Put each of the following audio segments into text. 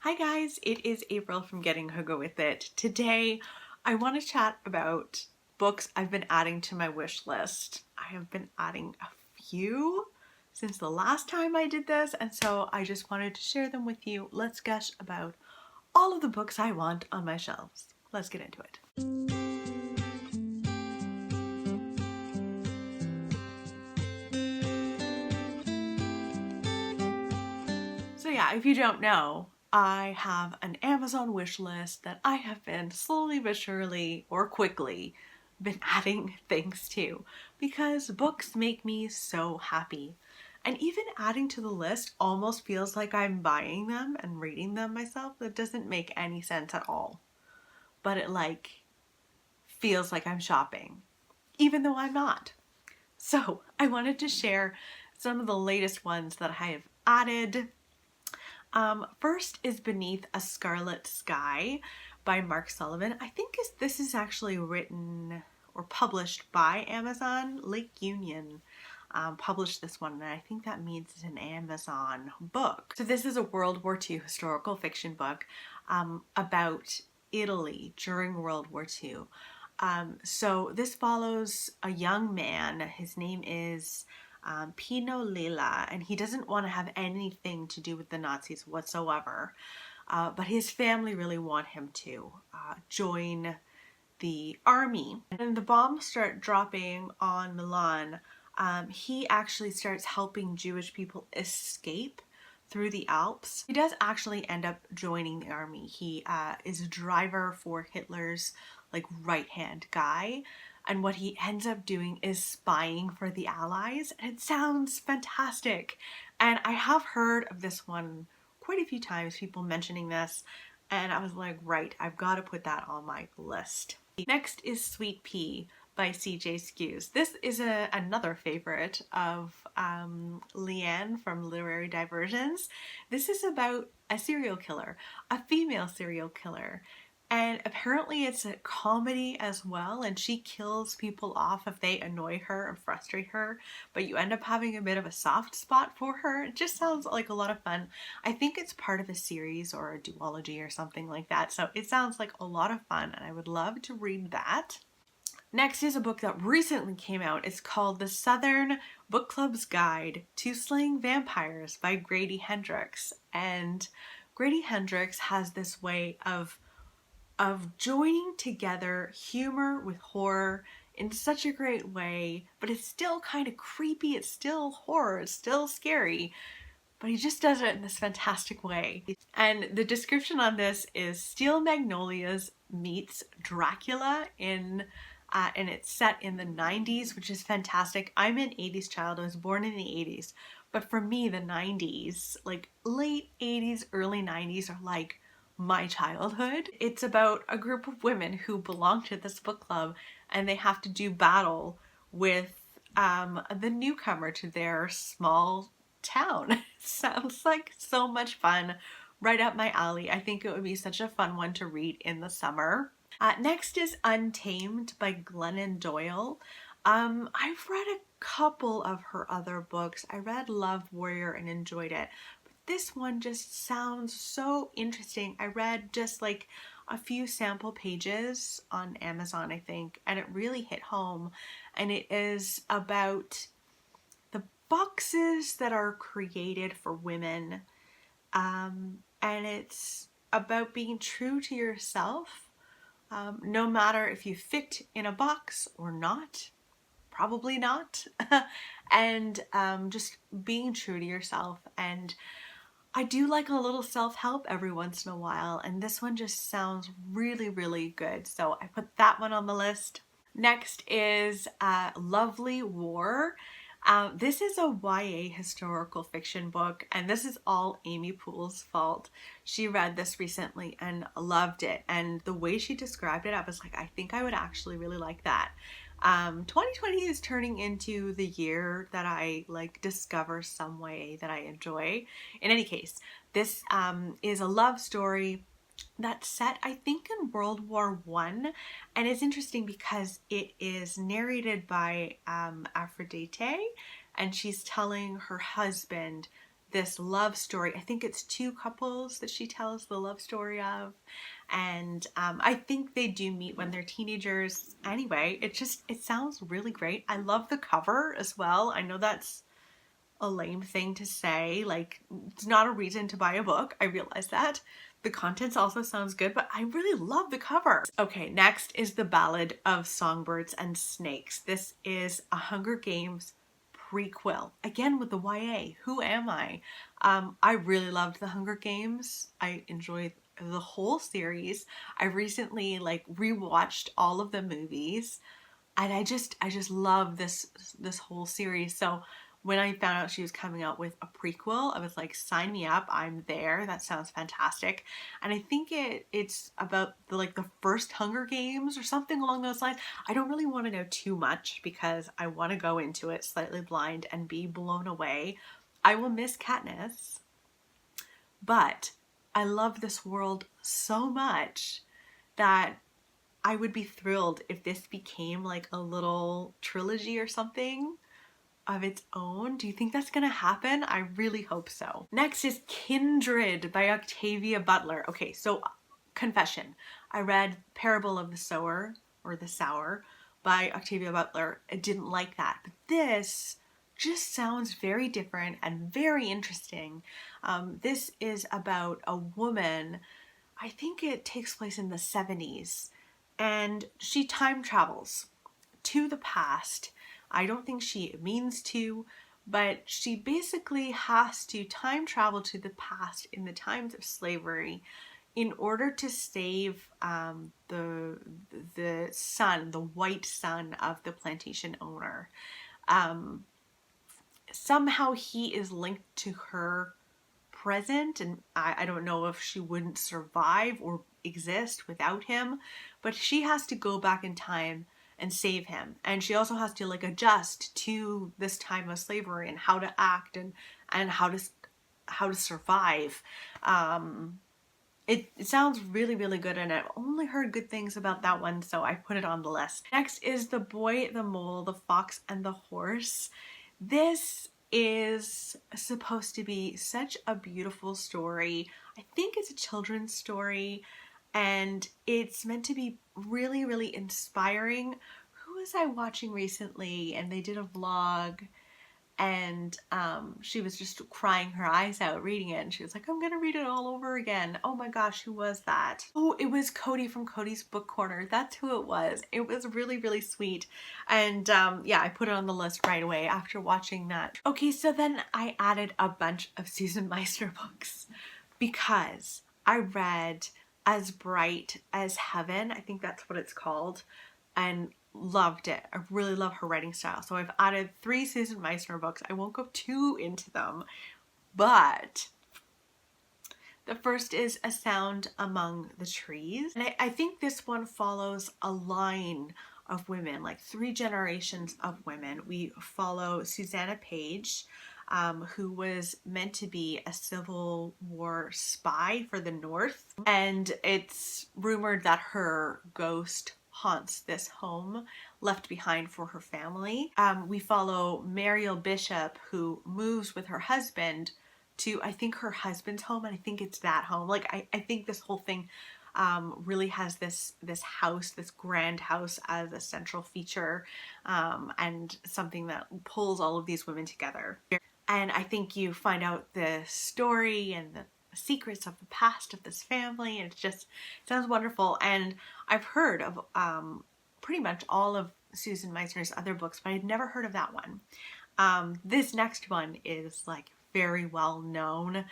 Hi guys, it is April from Getting Hugo With It. Today I want to chat about books I've been adding to my wish list. I have been adding a few since the last time I did this, and so I just wanted to share them with you. Let's gush about all of the books I want on my shelves. Let's get into it. So yeah, if you don't know, I have an Amazon wish list that I have been slowly but surely, or quickly, been adding things to because books make me so happy. And even adding to the list almost feels like I'm buying them and reading them myself. That doesn't make any sense at all. But it feels like I'm shopping, even though I'm not. So I wanted to share some of the latest ones that I have added. First is Beneath a Scarlet Sky by Mark Sullivan. I think this is actually written or published by Amazon. Lake Union published this one, and I think that means it's an Amazon book. So this is a World War II historical fiction book about Italy during World War II. So this follows a young man. His name is Pino Lila, and he doesn't want to have anything to do with the Nazis whatsoever, but his family really want him to join the army. And the bombs start dropping on Milan. He actually starts helping Jewish people escape through the Alps. He does actually end up joining the army. He is a driver for Hitler's right-hand guy. And what he ends up doing is spying for the Allies. And it sounds fantastic. And I have heard of this one quite a few times, people mentioning this. And I was like, right, I've got to put that on my list. Next is Sweet Pea by C.J. Skews. This is another favorite of Leanne from Literary Diversions. This is about a serial killer, a female serial killer. And apparently it's a comedy as well, and she kills people off if they annoy her and frustrate her, but you end up having a bit of a soft spot for her. It just sounds like a lot of fun. I think it's part of a series or a duology or something like that, so it sounds like a lot of fun, and I would love to read that. Next is a book that recently came out. It's called The Southern Book Club's Guide to Slaying Vampires by Grady Hendrix. And Grady Hendrix has this way of joining together humor with horror in such a great way, but it's still kind of creepy, it's still horror, it's still scary, but he just does it in this fantastic way. And the description on this is Steel Magnolias meets Dracula and it's set in the 90s, which is fantastic. I'm an 80s child, I was born in the 80s, but for me the 90s, late 80s, early 90s are like my childhood. It's about a group of women who belong to this book club, and they have to do battle with the newcomer to their small town. Sounds like so much fun, right up my alley. I think it would be such a fun one to read in the summer. Next is Untamed by Glennon Doyle. I've read a couple of her other books. I read Love Warrior and enjoyed it. This one just sounds so interesting. I read just a few sample pages on Amazon, I think, and it really hit home. And it is about the boxes that are created for women. And it's about being true to yourself, no matter if you fit in a box or not. Probably not. And just being true to yourself. And I do like a little self-help every once in a while, and this one just sounds really, really good. So I put that one on the list. Next is Lovely War. This is a YA historical fiction book, and this is all Amy Poole's fault. She read this recently and loved it, and the way she described it, I was like, I think I would actually really like that. 2020 is turning into the year that I discover some way that I enjoy. In any case, this is a love story that's set, I think, in World War I, and it's interesting because it is narrated by Aphrodite, and she's telling her husband this love story. I think it's two couples that she tells the love story of. And I think they do meet when they're teenagers. Anyway, it sounds really great. I love the cover as well. I know that's a lame thing to say. Like, it's not a reason to buy a book. I realize that. The contents also sounds good, but I really love the cover. Okay, next is The Ballad of Songbirds and Snakes. This is a Hunger Games prequel, again with the YA. Who am I? I really loved the Hunger Games. I enjoyed the whole series. I recently rewatched all of the movies, and I just love this whole series. So when I found out she was coming out with a prequel, I was like, sign me up, I'm there. That sounds fantastic. And I think it's about the first Hunger Games or something along those lines. I don't really want to know too much because I want to go into it slightly blind and be blown away. I will miss Katniss, but I love this world so much that I would be thrilled if this became like a little trilogy or something of its own. Do you think that's gonna happen? I really hope so. Next is Kindred by Octavia Butler. Okay, so confession. I read Parable of the Sower, or The Sower, by Octavia Butler. I didn't like that, but this just sounds very different and very interesting. This is about a woman, I think it takes place in the 70s, and she time travels to the past. I don't think she means to, but she basically has to time travel to the past in the times of slavery in order to save the son, the white son of the plantation owner. Somehow he is linked to her present, and I don't know if she wouldn't survive or exist without him, but she has to go back in time and save him. And she also has to adjust to this time of slavery and how to act and how to survive. It sounds really, really good, and I've only heard good things about that one, so I put it on the list. Next is The Boy, the Mole, the Fox, and the Horse. This is supposed to be such a beautiful story. I think it's a children's story, and it's meant to be really, really inspiring. Who was I watching recently? And they did a vlog, and she was just crying her eyes out reading it, and she was like, I'm gonna read it all over again. Oh my gosh, who was that? Oh, it was Codie from Codie's Book Corner. That's who it was. It was really, really sweet. And yeah, I put it on the list right away after watching that. Okay, so then I added a bunch of Susan Meissner books because I read As Bright as Heaven, I think that's what it's called, and loved it. I really love her writing style. So I've added 3 Susan Meissner books. I won't go too into them, but the first is A Sound Among the Trees. And I think this one follows a line of women, 3 generations of women. We follow Susanna Page, who was meant to be a Civil War spy for the North. And it's rumored that her ghost haunts this home left behind for her family. We follow Mariel Bishop, who moves with her husband to, I think, her husband's home, and I think it's that home. I think this whole thing really has this house, this grand house, as a central feature, and something that pulls all of these women together. And I think you find out the story and the secrets of the past of this family, and it just sounds wonderful. And I've heard of pretty much all of Susan Meissner's other books, but I'd never heard of that one. This next one is very well known.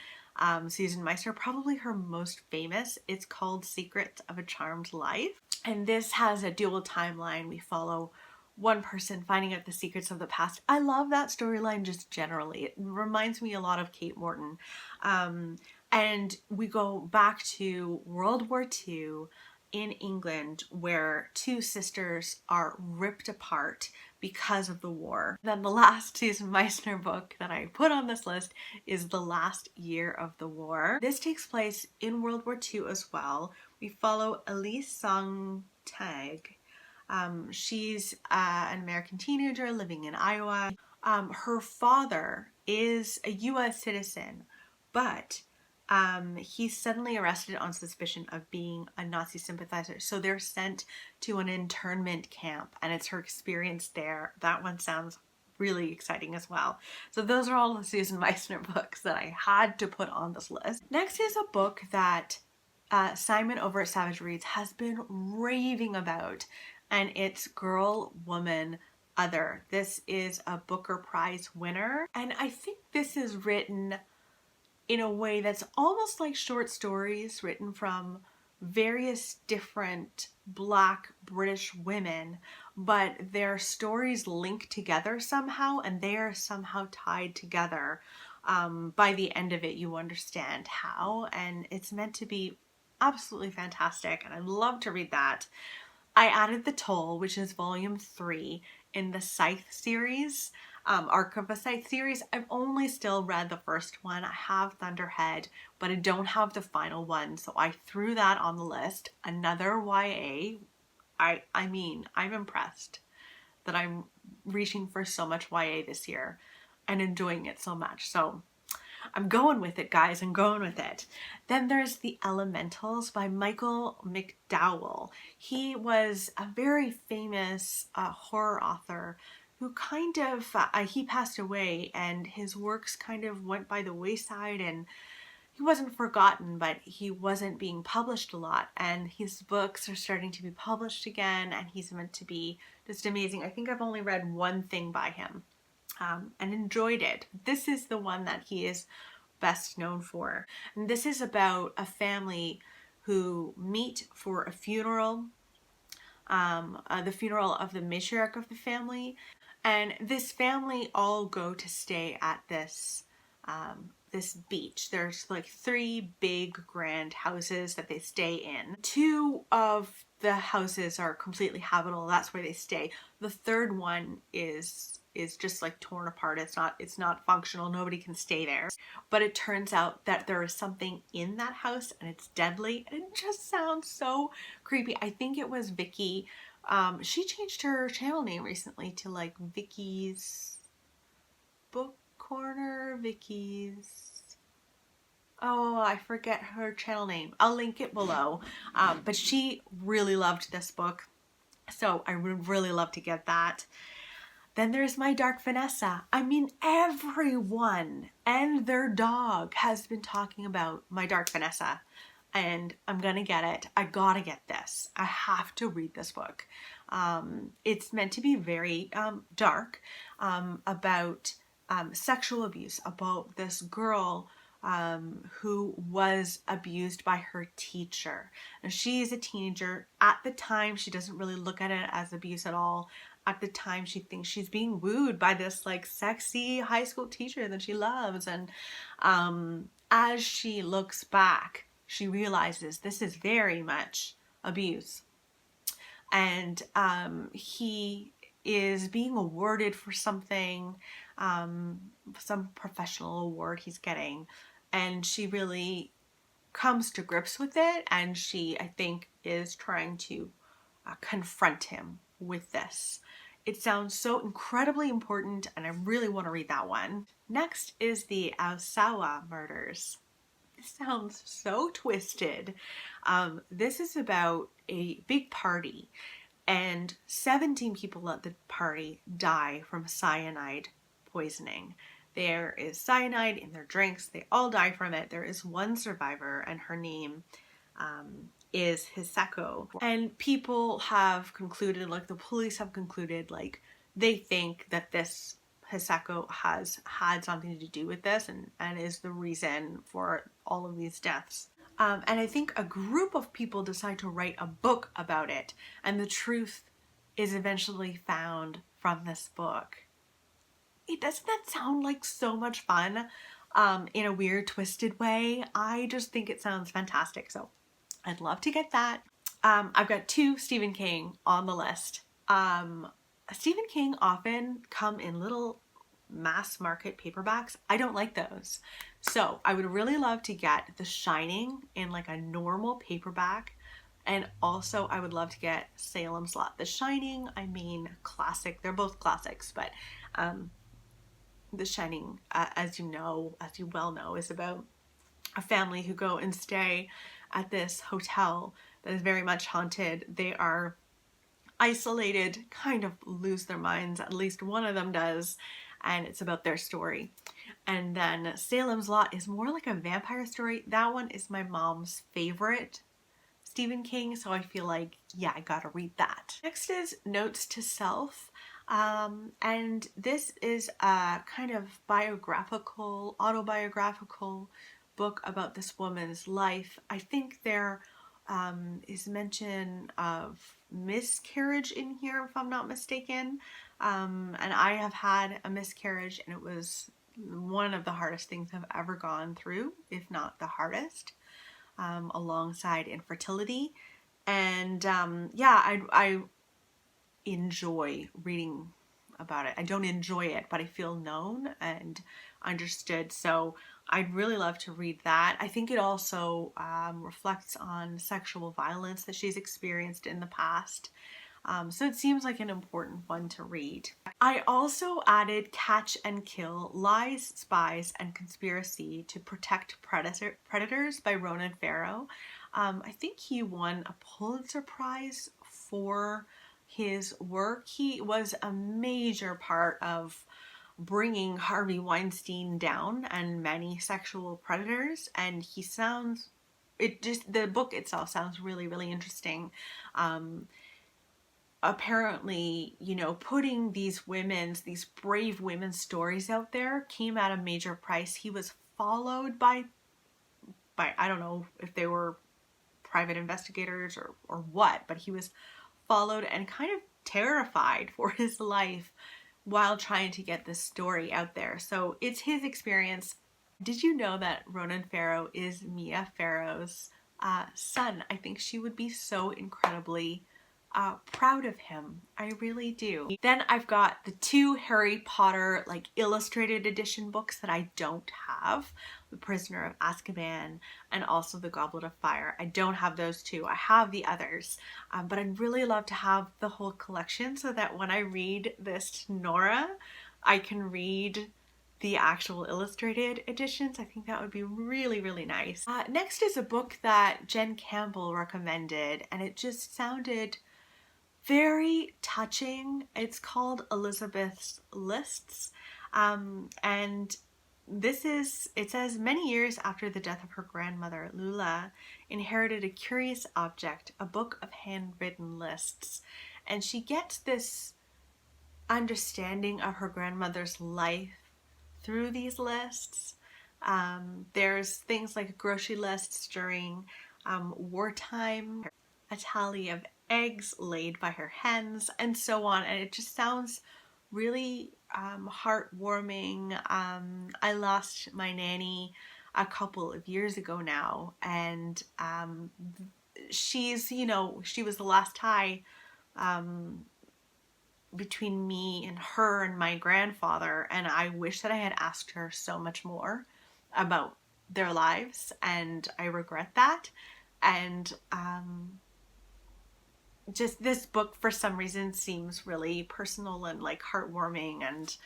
Susan Meissner, probably her most famous. It's called Secrets of a Charmed Life, and this has a dual timeline. We follow one person finding out the secrets of the past. I love that storyline just generally. It reminds me a lot of Kate Morton. And we go back to World War II in England, where 2 sisters are ripped apart because of the war. Then the last Susan Meissner book that I put on this list is The Last Year of the War. This takes place in World War II as well. We follow Elise Sontag. She's an American teenager living in Iowa. Her father is a US citizen, but he's suddenly arrested on suspicion of being a Nazi sympathizer. So they're sent to an internment camp, and it's her experience there. That one sounds really exciting as well. So those are all the Susan Meissner books that I had to put on this list. Next is a book that Simon over at Savage Reads has been raving about, and it's Girl, Woman, Other. This is a Booker Prize winner, and I think this is written in a way that's almost like short stories written from various different Black British women, but their stories link together somehow, and they are somehow tied together. By the end of it, you understand how, and it's meant to be absolutely fantastic, and I'd love to read that. I added The Toll, which is volume 3 in the Scythe series, Arc of a Scythe series. I've only still read the first one. I have Thunderhead, but I don't have the final one, so I threw that on the list. Another YA. I mean, I'm impressed that I'm reaching for so much YA this year and enjoying it so much. So I'm going with it, guys. I'm going with it. Then there's The Elementals by Michael McDowell. He was a very famous horror author who kind of, he passed away, and his works kind of went by the wayside, and he wasn't forgotten, but he wasn't being published a lot, and his books are starting to be published again, and he's meant to be just amazing. I think I've only read one thing by him and enjoyed it. This is the one that he is best known for. And this is about a family who meet for a funeral, the funeral of the matriarch of the family. And this family all go to stay at this this beach. There's like 3 big grand houses that they stay in. 2 of the houses are completely habitable. That's where they stay. The 3rd one is just like torn apart. It's not functional. Nobody can stay there. But it turns out that there is something in that house, and it's deadly, and it just sounds so creepy. I think it was Vicky. She changed her channel name recently to like Vicky's Book Corner, Vicky's, oh, I forget her channel name. I'll link it below. But she really loved this book, so I would really love to get that. Then there's My Dark Vanessa. I mean, everyone and their dog has been talking about My Dark Vanessa, and I'm gonna get it. I gotta get this. I have to read this book. It's meant to be very dark, about sexual abuse, about this girl who was abused by her teacher. Now, she is a teenager. At the time, she doesn't really look at it as abuse at all. At the time, she thinks she's being wooed by this like sexy high school teacher that she loves. And as she looks back, she realizes this is very much abuse. And he is being awarded for something, some professional award he's getting. And she really comes to grips with it. And she, I think, is trying to confront him with this. It sounds so incredibly important, and I really want to read that one. Next is the AOSAWA murders. This sounds so twisted. This is about a big party, and 17 people at the party die from cyanide poisoning. There is cyanide in their drinks. They all die from it. There is one survivor, and her name is Hisako. And people have concluded, like the police have concluded, like they think that this Hisako has had something to do with this and is the reason for all of these deaths. And I think a group of people decide to write a book about it, and the truth is eventually found from this book. Doesn't that sound like so much fun in a weird, twisted way? I just think it sounds fantastic, so I'd love to get that. I've got 2 Stephen King on the list. Stephen King often come in little mass market paperbacks. I don't like those. So I would really love to get The Shining in like a normal paperback. And also I would love to get Salem's Lot. The Shining, I mean, classic. They're both classics, but The Shining, as you well know, is about a family who go and stay at this hotel that is very much haunted. They are isolated, kind of lose their minds, at least one of them does, and it's about their story. And then Salem's Lot is more like a vampire story. That one is my mom's favorite Stephen King, so I feel like, yeah, I gotta read that. Next is Notes to Self. And this is a kind of biographical, autobiographical book about this woman's life. I think there is mention of miscarriage in here, if I'm not mistaken. And I have had a miscarriage, and it was one of the hardest things I've ever gone through, if not the hardest, alongside infertility. And yeah, I enjoy reading about it. I don't enjoy it, but I feel known and understood. So I'd really love to read that. I think it also reflects on sexual violence that she's experienced in the past. So it seems like an important one to read. I also added Catch and Kill, Lies, Spies, and Conspiracy to Protect Predators by Ronan Farrow. I think he won a Pulitzer Prize for his work. He was a major part of bringing Harvey Weinstein down and many sexual predators, and the book itself sounds really, really interesting. Apparently, you know, putting these brave women's stories out there came at a major price. He was followed by I don't know if they were private investigators or what, but he was followed and kind of terrified for his life while trying to get this story out there. So it's his experience. Did you know that Ronan Farrow is Mia Farrow's son? I think she would be so incredibly proud of him. I really do. Then I've got the 2 Harry Potter like illustrated edition books that I don't have, The Prisoner of Azkaban and also The Goblet of Fire. I don't have those 2. I have the others, but I'd really love to have the whole collection so that when I read this to Nora, I can read the actual illustrated editions. I think that would be really, really nice. Next is a book that Jen Campbell recommended, and it just sounded very touching. It's called Elizabeth's Lists, and it says many years after the death of her grandmother, Lula inherited a curious object, a book of handwritten lists, and she gets this understanding of her grandmother's life through these lists. There's things like grocery lists during wartime, a tally of eggs laid by her hens, and so on, and it just sounds really heartwarming. I lost my nanny a couple of years ago now, and she's, you know, she was the last tie between me and her and my grandfather, and I wish that I had asked her so much more about their lives, and I regret that. And just this book for some reason seems really personal and like heartwarming, and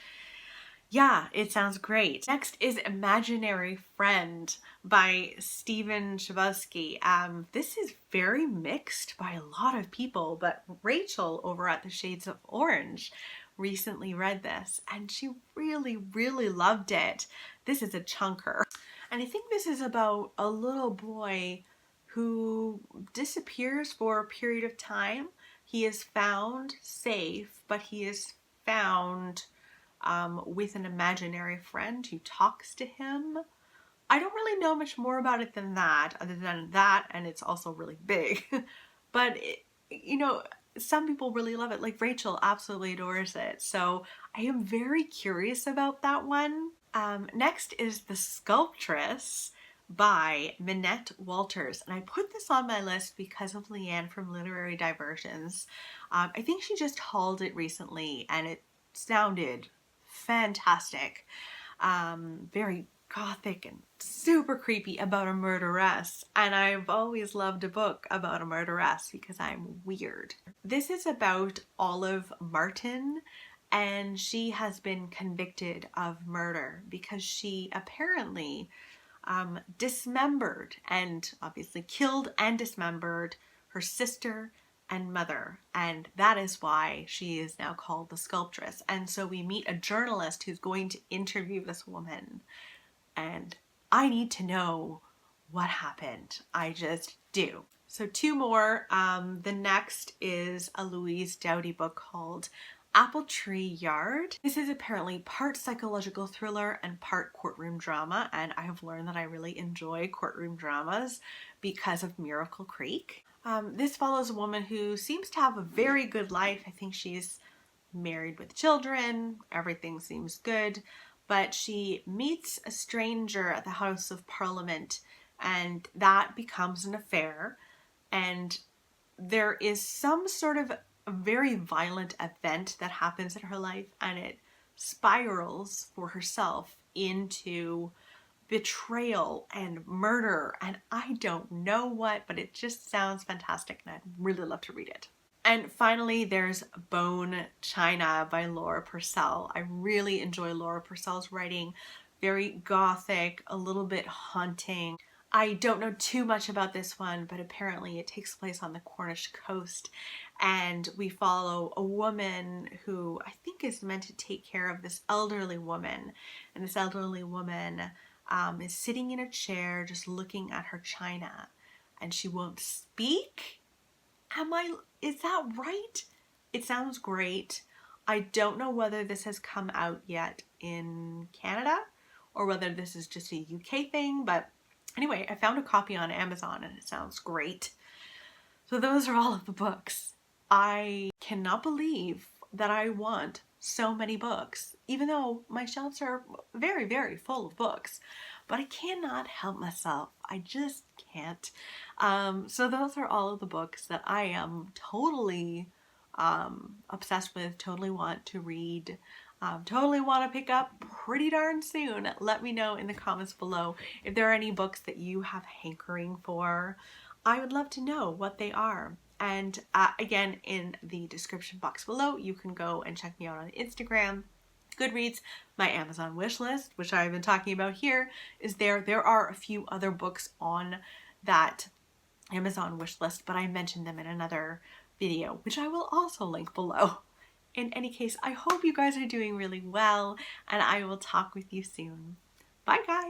yeah, it sounds great. Next is Imaginary Friend by Stephen Chbosky. This is very mixed by a lot of people, but Rachel over at the Shades of Orange recently read this and she really, really loved it. This is a chunker. And I think this is about a little boy who disappears for a period of time. He is found safe, but he is found with an imaginary friend who talks to him. I don't really know much more about it than that, other than that, and it's also really big. But, you know, some people really love it. Like Rachel absolutely adores it. So I am very curious about that one. Next is The Sculptress by Minette Walters, and I put this on my list because of Leanne from Literary Diversions. I think she just hauled it recently and it sounded fantastic. Very gothic and super creepy about a murderess, and I've always loved a book about a murderess because I'm weird. This is about Olive Martin, and she has been convicted of murder because she apparently dismembered and obviously killed and dismembered her sister and mother, and that is why she is now called the sculptress. And so we meet a journalist who's going to interview this woman, and I need to know what happened. I just do. So two more. The next is a Louise Doughty book called Apple Tree Yard. This is apparently part psychological thriller and part courtroom drama, and I have learned that I really enjoy courtroom dramas because of Miracle Creek. This follows a woman who seems to have a very good life. I think she's married with children, everything seems good, but she meets a stranger at the House of Parliament, and that becomes an affair, and there is some sort of a very violent event that happens in her life, and it spirals for herself into betrayal and murder, and I don't know what, but it just sounds fantastic and I'd really love to read it. And finally, there's Bone China by Laura Purcell. I really enjoy Laura Purcell's writing. Very gothic, a little bit haunting. I don't know too much about this one, but apparently it takes place on the Cornish coast, and we follow a woman who I think is meant to take care of this elderly woman, and this elderly woman is sitting in a chair just looking at her china, and she won't speak. Is that right? It sounds great. I don't know whether this has come out yet in Canada or whether this is just a UK thing, but anyway, I found a copy on Amazon and it sounds great. So those are all of the books. I cannot believe that I want so many books, even though my shelves are very, very full of books, but I cannot help myself. I just can't. So those are all of the books that I am totally obsessed with, totally want to read, totally want to pick up pretty darn soon. Let me know in the comments below if there are any books that you have hankering for. I would love to know what they are. And again, in the description box below, you can go and check me out on Instagram, Goodreads, my Amazon wish list, which I've been talking about here, is there. There are a few other books on that Amazon wish list, but I mentioned them in another video, which I will also link below. In any case, I hope you guys are doing really well, and I will talk with you soon. Bye, guys!